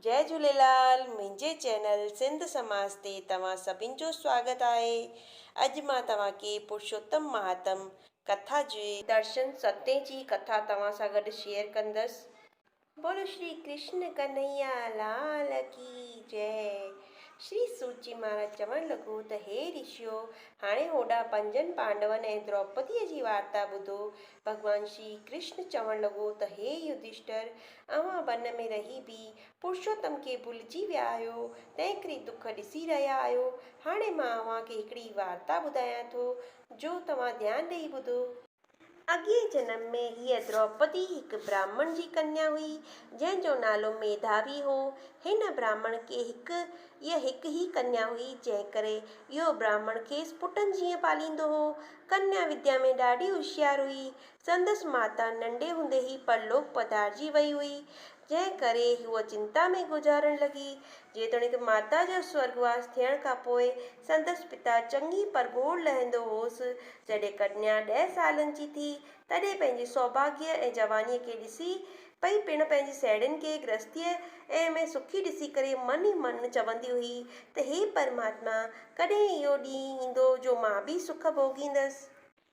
जय झूलेलाल। मुंहिंजे चैनल सिंध समाज ते तव्हां सभिनि जो स्वागत आहे। अॼु मां तव्हांखे पुरुषोत्तम महात्म कथा जे दर्शन सत्य जी कथा तव्हां सां गॾु शेयर कंदसि। बोलो श्री कृष्ण कन्हैया लाल की जय। श्री सूची महाराज चवणु लॻो त हे ऋषियो, हाणे होॾां पंजनि पांडवनि ऐं द्रौपदीअ जी वार्ता ॿुधो। भॻवान श्री कृष्ण चवणु लॻो त हे युधिष्ठिर, अव्हां वन में रही बि पुरुषोत्तम खे भुलिजी विया आहियो, तंहिं करे दुख ॾिसी रहिया आहियो। हाणे मां अव्हांखे हिकिड़ी वार्ता ॿुधायां थो, जो तव्हां ध्यानु ॾेई ॿुधो। अॻे जन्म में हीअ द्रौपदी हिकु ब्राह्मण जी कन्या हुई, जंहिंजो नालो मेधावी हो। हिन ब्राह्मण खे हिकु ई कन्या हुई, जंहिं करे इहो ब्राह्मण खेसि पुटनि जीअं पालींदो हो। कन्या विद्या में ॾाढी होशियारु हुई। संदसि माता नंढे हूंदे ई परलोक पधारजी वई हुई, जंहिं करे हूअ चिंता में गुज़ारण लॻी। जेतोणीकि माता जो स्वर्गवास थियण खां पोइ संदसि पिता चङी परगोड़ लहंदो होसि। जॾहिं कन्या 10 सालनि जी थी, तॾहिं पंहिंजे सौभाग्य ऐं जवानीअ खे ॾिसी पई पिण पंहिंजी साहेड़ियुनि खे गृहस्थीअ में सुखी ॾिसी करे मन ई मन चवंदी हुई त हे परमात्मा, कॾहिं इहो ॾींहुं ईंदो जो मां बि सुख भोगींदसि।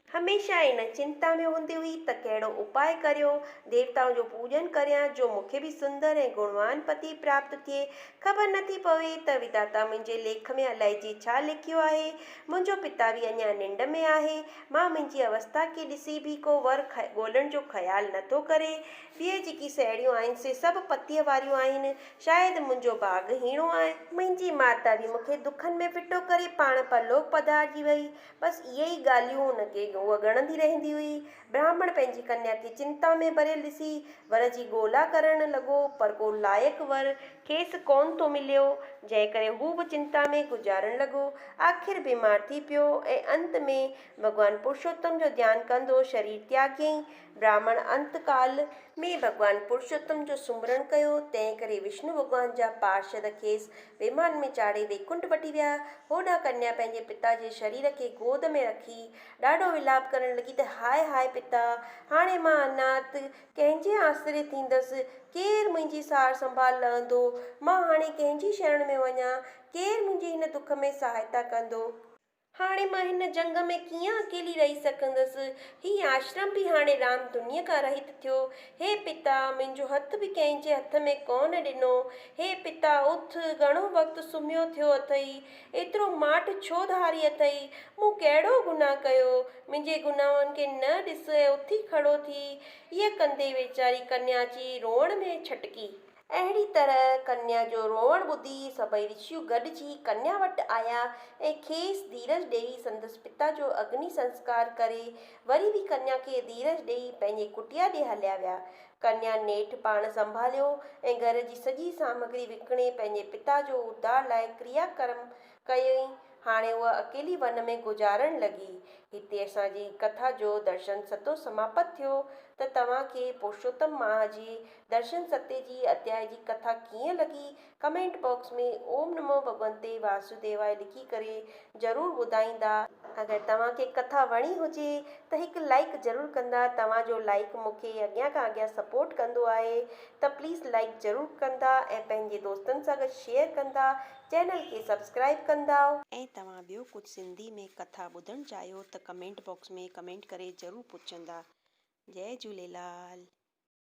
हमेशह इन चिंता में हूंदी हुई त कहिड़ो उपाय करियो, देवताओं जो पूॼन करियां जो मूंखे बि सुंदर ऐं गुणवान पति प्राप्त थिए। ख़बर नथी पवे त विधाता मुंहिंजे लेख में अलाए छा लिखियो आहे। मुंहिंजो पिता बि अञा निंड में आहे। मां मुंहिंजी अवस्था खे ॾिसी बि को वर ॻोल्हण जो ख़्यालु नथो करे। ॿिए जेकी साहेड़ियूं आहिनि से सभु पतीअ वारियूं आहिनि। शायदि मुंहिंजो भाग हीणो आहे। मुंहिंजी माता बि मूंखे दुखनि में फिटो करे पाण परलोक पधारजी वई। बसि इहे ई ॻाल्हियूं हुनखे उहा ॻणंदी रहंदी हुई। ब्राह्मण पंहिंजी कन्या खे चिंता में भरियल ॾिसी वर जी ॻोल्हा करण लॻो, पर को लाइक़ु वर खेसि कोन थो मिलियो, जंहिं करे हू बि चिंता में गुज़ारण लॻो। आख़िर बीमार थी पियो ऐं अंत में भॻवान पुरुषोत्तम जो ध्यानु कंदो शरीर त्यागयईं। ब्राह्मण अंतकाल में भॻवान पुरुषोत्तम जो सुमिरण कयो, तंहिं करे विष्णु भॻवान जा पार्षद खेसि विमान में चाढ़े वैकुंठ वठी विया। होॾां कन्या पंहिंजे पिता जे शरीर खे गोद में रखी ॾाढो विलाप करण लॻी त हाय हाय पिता, हाणे मां अनाथ कंहिंजे आसिरे थींदसि। केरु मुंहिंजी सार संभाल लहंदो? मां हाणे कंहिंजी शरण में वञा? केरु मुंहिंजी हिन दुख में सहायता कंदो? हाणे मां हिन जंग में कीअं अकेली रही सघंदसि? हीउ आश्रम बि हाणे राम दुनिया खां रहित थियो। हे पिता, मुंहिंजो हथ बि कंहिंजे हथ में कोन ॾिनो। हे पिता उथ, घणो वक़्तु सुम्हियो थियो अथई, एतिरो माठ छो धारी अथई? मूं कहिड़ो गुनाह कयो? मुंहिंजे गुनाहनि खे न ॾिस ऐं उथी खड़ो थी। ईअं कंदे वीचारी कन्या अची रोअण में छटकी। अहिड़ी तरह कन्या जो रोअण ॿुधी सभई ऋषियूं गॾिजी कन्या वटि आया ऐं खेसि धीरज ॾेई संदसि पिता जो अग्नि संस्कार करे वरी बि कन्या खे धीरज ॾेई पंहिंजे कुटिया ॾे हलिया विया। कन्या नेठि पाण संभालियो ऐं घर जी सॼी सामग्री विकिणे पंहिंजे पिता जो उद्धार लाइ क्रियाक्रम कयईं। हाणे उहा अकेली वन में गुज़ारण लॻी। हिते असांजी कथा जो दर्शन सतो समाप्त थियो। त तव्हांखे पुरुषोत्तम माह जी दर्शन सत्य जी अध्याय जी कथा कीअं लॻी, कमेंट बॉक्स में ओम नमो भगवंते वासुदेवाय लिखी करे ज़रूरु ॿुधाईंदा। अगरि तव्हांखे कथा वणी हुजे त हिकु लाइक ज़रूरु कंदा। तव्हांजो लाइक मूंखे अॻियां खां अॻियां सपोर्ट कंदो आहे, त प्लीज़ लाइक ज़रूरु कंदा ऐं पंहिंजे दोस्तनि सां गॾु शेयर कंदा, चैनल खे सब्सक्राइब कंदा। ऐं तव्हां ॿियो कुझु सिंधी में कथा ॿुधणु चाहियो त कमेंट बॉक्स में कमेंट करे ज़रूरु पुछंदा। जय झूलेलाल।